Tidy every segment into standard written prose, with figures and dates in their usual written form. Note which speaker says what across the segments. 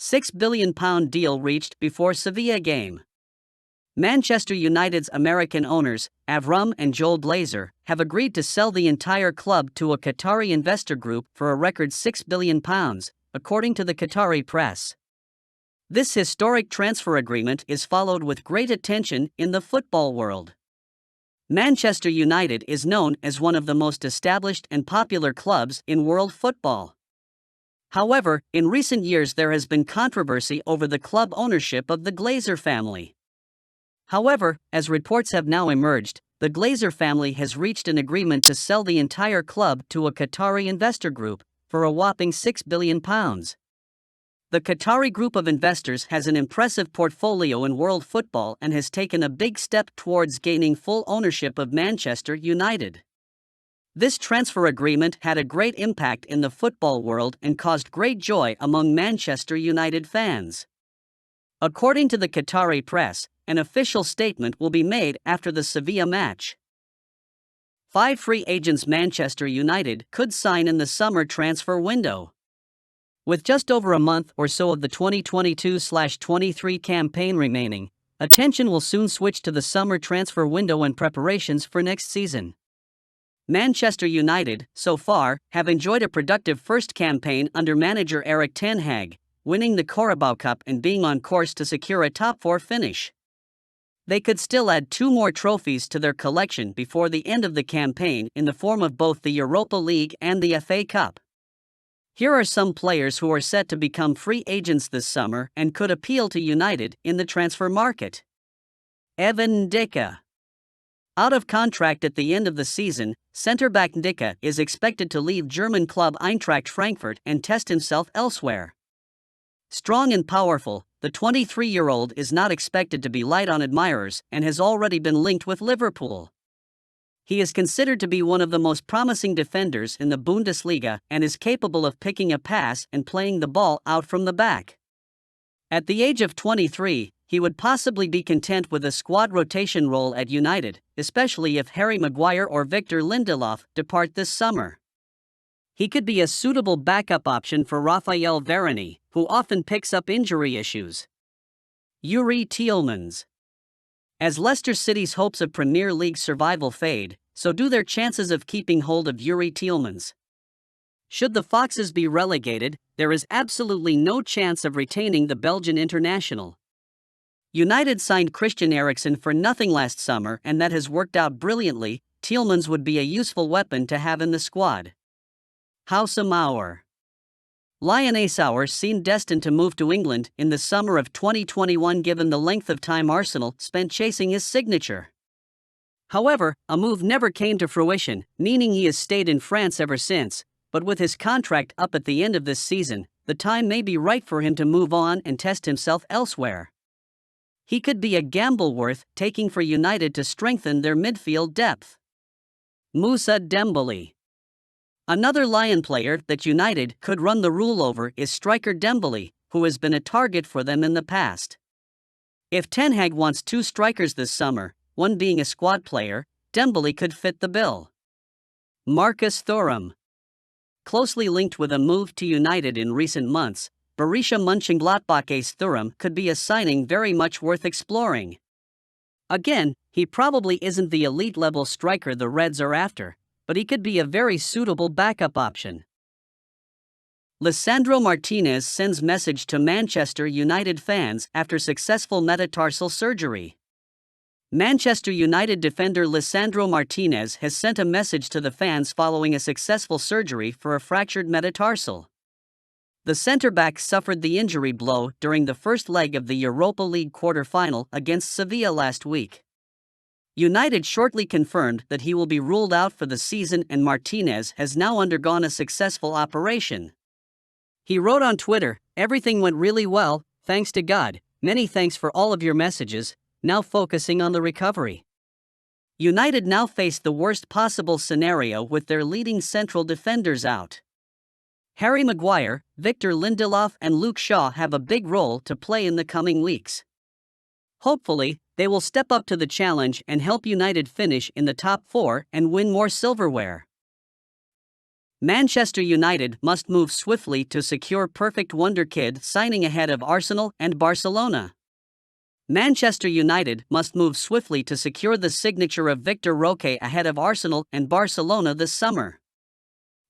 Speaker 1: £6 billion deal reached before Sevilla game. Manchester United's American owners, Avram and Joel Glazer, have agreed to sell the entire club to a Qatari investor group for a record £6 billion, according to the Qatari press. This historic transfer agreement is followed with great attention in the football world. Manchester United is known as one of the most established and popular clubs in world football. However, in recent years there has been controversy over the club ownership of the Glazer family. However, as reports have now emerged, the Glazer family has reached an agreement to sell the entire club to a Qatari investor group for a whopping £6 billion. The Qatari group of investors has an impressive portfolio in world football and has taken a big step towards gaining full ownership of Manchester United. This transfer agreement had a great impact in the football world and caused great joy among Manchester United fans. According to the Qatari press, an official statement will be made after the Sevilla match. 5 free agents Manchester United could sign in the summer transfer window. With just over a month or so of the 2022-23 campaign remaining, attention will soon switch to the summer transfer window and preparations for next season. Manchester United, so far, have enjoyed a productive first campaign under manager Erik ten Hag, winning the Carabao Cup and being on course to secure a top 4 finish. They could still add 2 more trophies to their collection before the end of the campaign in the form of both the Europa League and the FA Cup. Here are some players who are set to become free agents this summer and could appeal to United in the transfer market. Evan Ndicka. Out of contract at the end of the season, centre-back Ndicka is expected to leave German club Eintracht Frankfurt and test himself elsewhere. Strong and powerful, the 23-year-old is not expected to be light on admirers and has already been linked with Liverpool. He is considered to be one of the most promising defenders in the Bundesliga and is capable of picking a pass and playing the ball out from the back. At the age of 23, he would possibly be content with a squad rotation role at United, especially if Harry Maguire or Victor Lindelof depart this summer. He could be a suitable backup option for Raphael Varane, who often picks up injury issues. Youri Tielemans. As Leicester City's hopes of Premier League survival fade, so do their chances of keeping hold of Youri Tielemans. Should the Foxes be relegated, there is absolutely no chance of retaining the Belgian international. United signed Christian Eriksen for nothing last summer and that has worked out brilliantly. Tielemans would be a useful weapon to have in the squad. Houssem Aouar. Lionel Aouar seemed destined to move to England in the summer of 2021 given the length of time Arsenal spent chasing his signature. However, a move never came to fruition, meaning he has stayed in France ever since, but with his contract up at the end of this season, the time may be right for him to move on and test himself elsewhere. He could be a gamble worth taking for United to strengthen their midfield depth. Moussa Dembélé. Another Lion player that United could run the rule over is striker Dembélé, who has been a target for them in the past. If Ten Hag wants 2 strikers this summer, one being a squad player, Dembélé could fit the bill. Marcus Thuram. Closely linked with a move to United in recent months, Borussia Mönchengladbach's Thuram could be a signing very much worth exploring. Again, he probably isn't the elite-level striker the Reds are after, but he could be a very suitable backup option. Lisandro Martinez sends message to Manchester United fans after successful metatarsal surgery. Manchester United defender Lisandro Martinez has sent a message to the fans following a successful surgery for a fractured metatarsal. The centre-back suffered the injury blow during the first leg of the Europa League quarter-final against Sevilla last week. United shortly confirmed that he will be ruled out for the season and Martinez has now undergone a successful operation. He wrote on Twitter, "Everything went really well, thanks to God. Many thanks for all of your messages, now focusing on the recovery." United now face the worst possible scenario with their leading central defenders out. Harry Maguire, Victor Lindelof and Luke Shaw have a big role to play in the coming weeks. Hopefully, they will step up to the challenge and help United finish in the top 4 and win more silverware. Manchester United must move swiftly to secure perfect wonder kid signing ahead of Arsenal and Barcelona. Manchester United must move swiftly to secure the signature of Vitor Roque ahead of Arsenal and Barcelona this summer.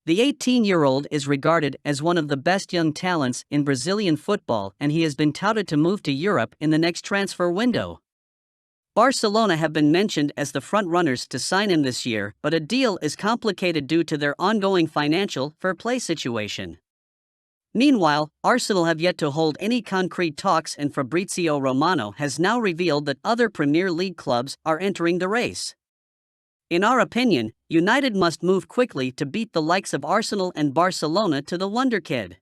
Speaker 1: The 18-year-old is regarded as one of the best young talents in Brazilian football, and he has been touted to move to Europe in the next transfer window. Barcelona have been mentioned as the front-runners to sign him this year, but a deal is complicated due to their ongoing financial fair play situation. Meanwhile, Arsenal have yet to hold any concrete talks, and Fabrizio Romano has now revealed that other Premier League clubs are entering the race. In our opinion, United must move quickly to beat the likes of Arsenal and Barcelona to the wonder kid.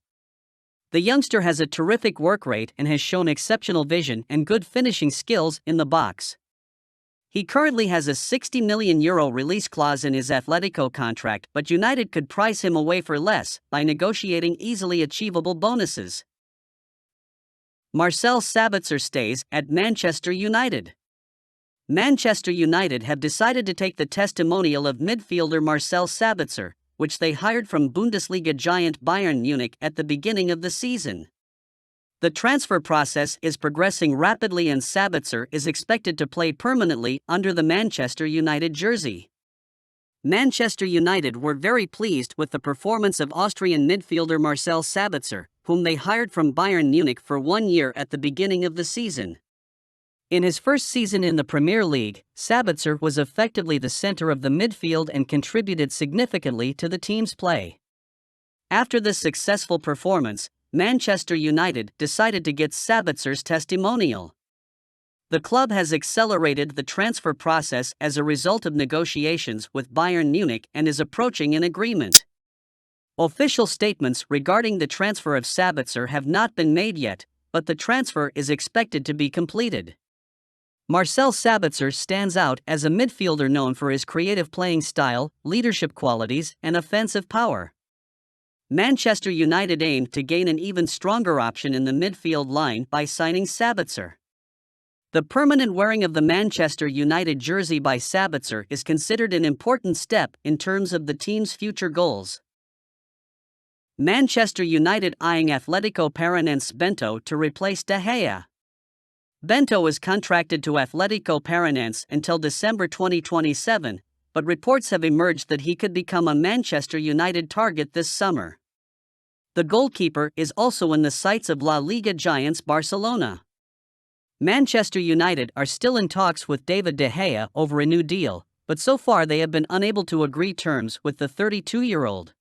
Speaker 1: The youngster has a terrific work rate and has shown exceptional vision and good finishing skills in the box. He currently has a €60 million release clause in his Atletico contract, but United could price him away for less by negotiating easily achievable bonuses. Marcel Sabitzer stays at Manchester United. Manchester United have decided to take the testimonial of midfielder Marcel Sabitzer, which they hired from Bundesliga giant Bayern Munich at the beginning of the season. The transfer process is progressing rapidly, and Sabitzer is expected to play permanently under the Manchester United jersey. Manchester United were very pleased with the performance of Austrian midfielder Marcel Sabitzer, whom they hired from Bayern Munich for 1 year at the beginning of the season. In his first season in the Premier League, Sabitzer was effectively the center of the midfield and contributed significantly to the team's play. After this successful performance, Manchester United decided to get Sabitzer's testimonial. The club has accelerated the transfer process as a result of negotiations with Bayern Munich and is approaching an agreement. Official statements regarding the transfer of Sabitzer have not been made yet, but the transfer is expected to be completed. Marcel Sabitzer stands out as a midfielder known for his creative playing style, leadership qualities, and offensive power. Manchester United aimed to gain an even stronger option in the midfield line by signing Sabitzer. The permanent wearing of the Manchester United jersey by Sabitzer is considered an important step in terms of the team's future goals. Manchester United eyeing Atletico Paranaense Bento to replace De Gea. Bento is contracted to Atletico Paranaense until December 2027, but reports have emerged that he could become a Manchester United target this summer. The goalkeeper is also in the sights of La Liga giants Barcelona. Manchester United are still in talks with David De Gea over a new deal, but so far they have been unable to agree terms with the 32-year-old.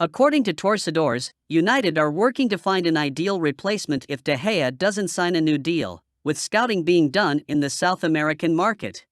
Speaker 1: According to Torcedores, United are working to find an ideal replacement if De Gea doesn't sign a new deal, with scouting being done in the South American market.